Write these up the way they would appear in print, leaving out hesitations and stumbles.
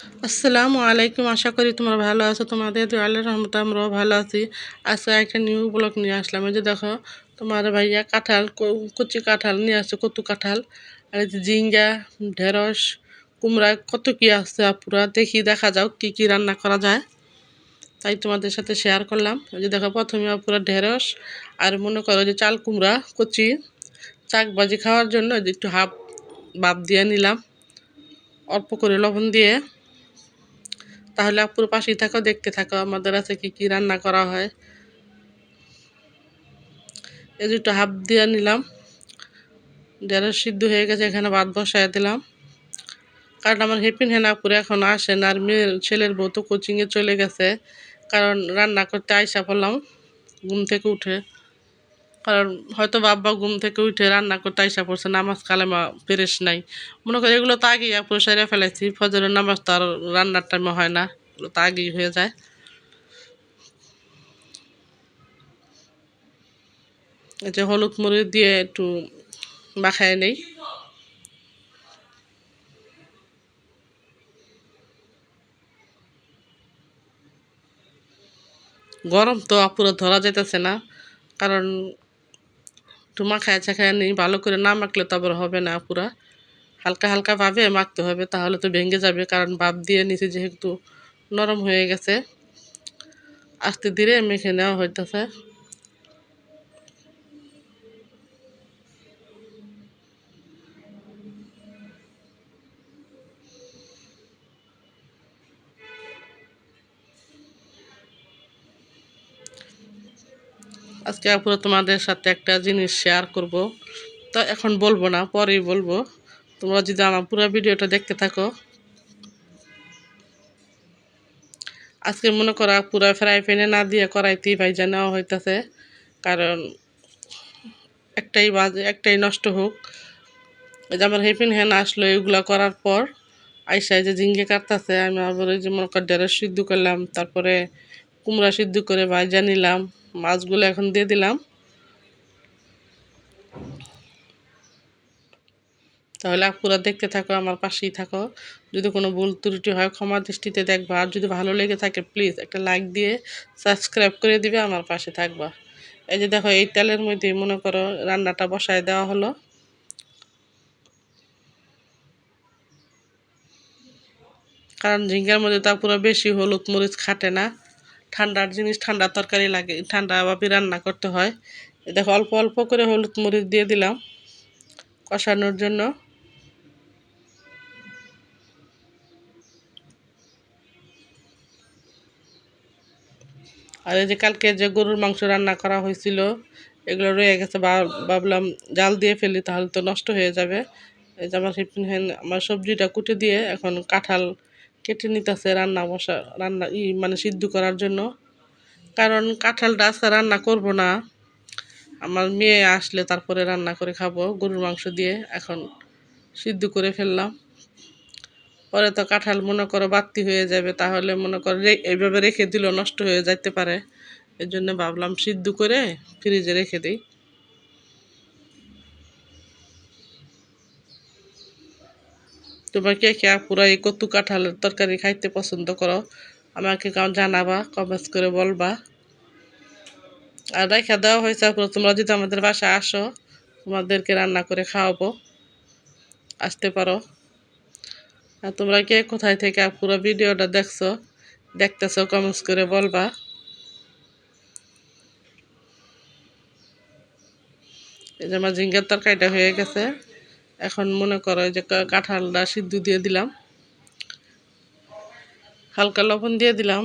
আসসালামু আলাইকুম। আশা করি তোমরা ভালো আছো। তোমাদের দোয়া আল্লাহর রহমতে আমরাও ভালো আছি। আজকে একটা নিউ ব্লগ নিয়ে আসলাম। এই যে দেখো, তোমার ভাইয়া কাঁঠাল, কচি কাঁঠাল নিয়ে আসছে, কত কাঁঠাল। আর এই যে ঝিঙ্গা, ঢেঁড়স, কুমড়া, কত কি আছে পুরা। দেখা যাও কি কি রান্না করা যায়, তাই তোমাদের সাথে শেয়ার করলাম। এই যে দেখো, প্রথমে পুরা ঢেঁড়স আর মনে করো যে চাল কুমড়া কচি শাক ভাজি খাওয়ার জন্য যে একটু হাফ ভাপ দিয়ে নিলাম, অল্প করে লবণ দিয়ে। তাহলে আপুর পাশেই থাকো, দেখতে থাকো আমাদের আছে কি কি রান্না করা হয়। এই দুটো হাফ দিয়ে নিলাম, ঢেঁড়স সিদ্ধ হয়ে গেছে, এখানে ভাত বসায় দিলাম। কারণ আমার হেপিন হেনা আপুরে এখন আসেন, আর মেয়ের ছেলের বউ তো কোচিংয়ে চলে গেছে। কারণ রান্না করতে আইসা পড়লাম ঘুম থেকে উঠে। কারণ হয়তো বাবা ঘুম থেকে উঠে রান্না করতে আইসা পড়ছে, নামাজ কালেমা পেরেস নাই। মনে করি এগুলো তো আগেই আপুর সেরে ফেলাইছি, ফজরের নামাজ তো আর রান্নার টাইমে হয় না, এগুলো তো আগেই হয়ে যায়। এই যে হলুদ মরিচ দিয়ে একটু মাখায় নেই। গরম তো পুরো ধরা যাইতেছে না, কারণ একটু মাখায় চাখায় নেই। ভালো করে না মাখলে তো আবার হবে না পুরা, হালকা হালকা ভাবে মাখতে হবে, তাহলে তো ভেঙে যাবে। কারণ ভাপ দিয়ে নিচে যেহেতু নরম হয়ে গেছে, আস্তে ধীরে মেখে নেওয়া হইতেছে। আজকে পুরো তোমাদের সাথে একটা জিনিস শেয়ার করব, তো এখন বলবো না, পরেই বলবো। তোমরা যদি আমার পুরো ভিডিওটা দেখতে থাকো। আজকে মনে করা পুরো ফ্রাই প্যানে না দিয়ে কড়াইতেই ভাইজা নেওয়া হইতেছে। কারণ একটাই বাজে, একটাই নষ্ট হোক। এই যে আমার হেপিন হ্যান আসলো এগুলা করার পর, আইসা যে ঝিঙ্গে কাটতেছে, আমি আবার ওই যে মনে কর ঢেঁড়স সিদ্ধ করলাম, তারপরে কুমড়া সিদ্ধ করে ভাজা নিলাম, মাছগুলো এখন দিয়ে দিলাম। তাহলে আপুরা দেখতে থাকো, আমার পাশেই থাকো। যদি কোনো ভুল ত্রুটি হয় ক্ষমা দৃষ্টিতে দেখবা, আর যদি ভালো লেগে থাকে প্লিজ একটা লাইক দিয়ে সাবস্ক্রাইব করে দিবে, আমার পাশে থাকবা। এই যে দেখো, এই তেলের মধ্যে মনে করো রান্নাটা বসায় দেওয়া হলো। কারণ ঝিঙ্গার মধ্যে তা পুরো বেশি হলুদ মরিচ খাটে না, ঠান্ডার জিনিস ঠান্ডা তরকারি লাগে, ঠান্ডাভাবে রান্না করতে হয়। দেখো, অল্প অল্প করে হলুদ মরিচ দিয়ে দিলাম কষানোর জন্য। আর এই যে কালকে যে গরুর মাংস রান্না করা হয়েছিল, এগুলো রয়ে গেছে, ভাবলাম জাল দিয়ে ফেলি, তাহলে তো নষ্ট হয়ে যাবে। এই যে আমার হিপিন হ্যান আমার সবজিটা কুটে দিয়ে এখন কাঁঠাল কেটে নিতেছে রান্না মানে সিদ্ধ করার জন্য। কারণ কাঁঠালটা আজকে রান্না করব না, আমার মেয়ে আসলে তারপরে রান্না করে খাবো গরুর মাংস দিয়ে। এখন সিদ্ধ করে ফেললাম, পরে তো কাঁঠাল মনে করো বাড়তি হয়ে যাবে, তাহলে মনে করো এইভাবে রেখে দিলেও নষ্ট হয়ে যাইতে পারে। এর জন্য ভাবলাম সিদ্ধ করে ফ্রিজে রেখে দিই। তোমরা কে কে পুরো এই কচু কাঁঠালের তরকারি খাইতে পছন্দ করো, আমাকে জানাবা, কমেন্টস করে বলবা। আর রেখে দেওয়া হয়েছে, তোমরা যদি আমাদের বাসায় আসো তোমাদেরকে রান্না করে খাওয়াবো, আসতে পারো। আর তোমরা কে কোথায় থেকে পুরো ভিডিওটা দেখতেছো কমেন্টস করে বলবা। এই যে আমার ঝিঙ্গার তরকারিটা হয়ে গেছে, এখন মনে করো যে কাঁঠালটা সিদ্ধ দিয়ে দিলাম, হালকা লবণ দিয়ে দিলাম,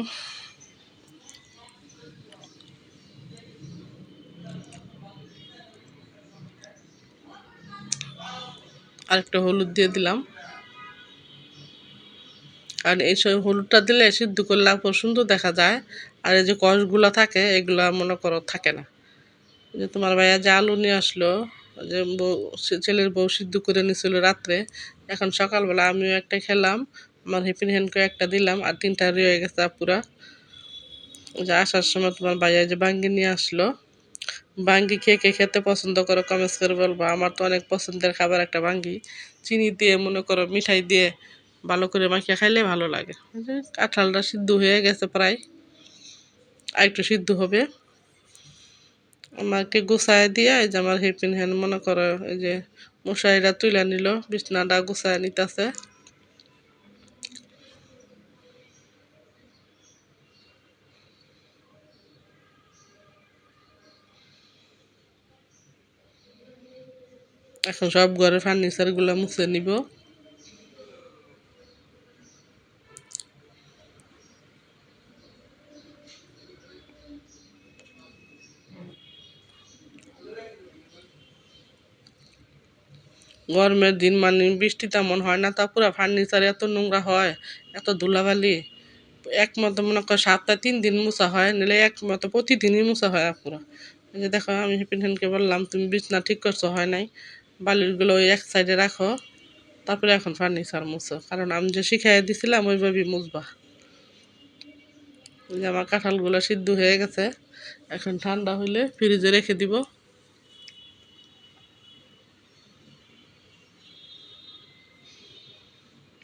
আর একটু হলুদ দিয়ে দিলাম। কারণ এইসব হলুদটা দিলে সিদ্ধ করলে খুব সুন্দর দেখা যায়। আর এই যে কষগুলো থাকে এগুলা মনে করো থাকে না। যে তোমার ভাইয়া যে আলু নিয়ে আসলো, যে ছেলের বউ সিদ্ধ করে নিছিল রাত্রে, এখন সকালবেলা আমিও একটা খেলাম, আমার হিপিন হ্যানকে একটা দিলাম, আর তিনটা রয়ে গেছে পুরা। যে আসার সময় তোমার ভাইয়া যে বাঙ্গি নিয়ে আসলো, বাঙ্গি খেয়ে কে খেতে পছন্দ করো কমেন্টস করে বলবো। আমার তো অনেক পছন্দের খাবার একটা বাঙ্গি, চিনি দিয়ে মনে করো মিঠাই দিয়ে ভালো করে মাখিয়ে খাইলে ভালো লাগে। কাঁঠালটা সিদ্ধ হয়ে গেছে প্রায়, আর একটু সিদ্ধ হবে। আমাকে গুছায় দিয়ে এই যে আমার হেপিন হ্যান্ড মনে করো এই যে মশারিটা তুলে নিল, বিছনাটা গুছায় নিতেছে। এখন সব ঘরের ফার্নিচারগুলো মুছে নিব। গরমের দিন মানে বৃষ্টি তেমন হয় না, তা পুরো ফার্নিচার এত নোংরা হয়, এত ধুলাবালি। একমতো মনে করো সপ্তাহে 3 দিন মোছা হয়, নিলে একমতো প্রতিদিনই মোছা হয় পুরো। এই যে দেখো আমি হেপিন হ্যান্ডকে বললাম তুমি বিছনা ঠিক করছো, হয় নাই, বালিরগুলো ওই এক সাইডে রাখো, তারপরে এখন ফার্নিচার মুছো, কারণ আমি যে শিখাই দিছিলাম ওইভাবেই মুছবা। ওই যে আমার কাঁঠালগুলো সিদ্ধ হয়ে গেছে, এখন ঠান্ডা হইলে ফ্রিজে রেখে দিব।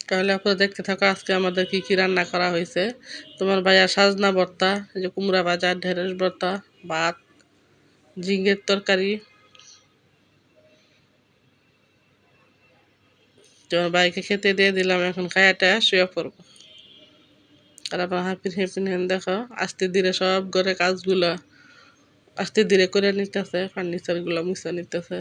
তাহলে আপনারা দেখতে থাকো আজকে আমাদের কি কি রান্না করা হয়েছে। তোমার ভাইয়া সাজনা ভর্তা, এই যে কুমড়া ভাজা, ঢেঁড়স ভর্তা, ভাত, ঝিঙের তরকারি। তোমার ভাইকে খেতে দিয়ে দিলাম, এখন খায়াটা শুয়ে পড়বো। আর আপনার হাফিজ হেপিন হ্যান্ড দেখো আস্তে ধীরে সব ঘরে কাজগুলো আস্তে ধীরে করে নিতেছে, ফার্নিচারগুলো মুছে নিতেছে।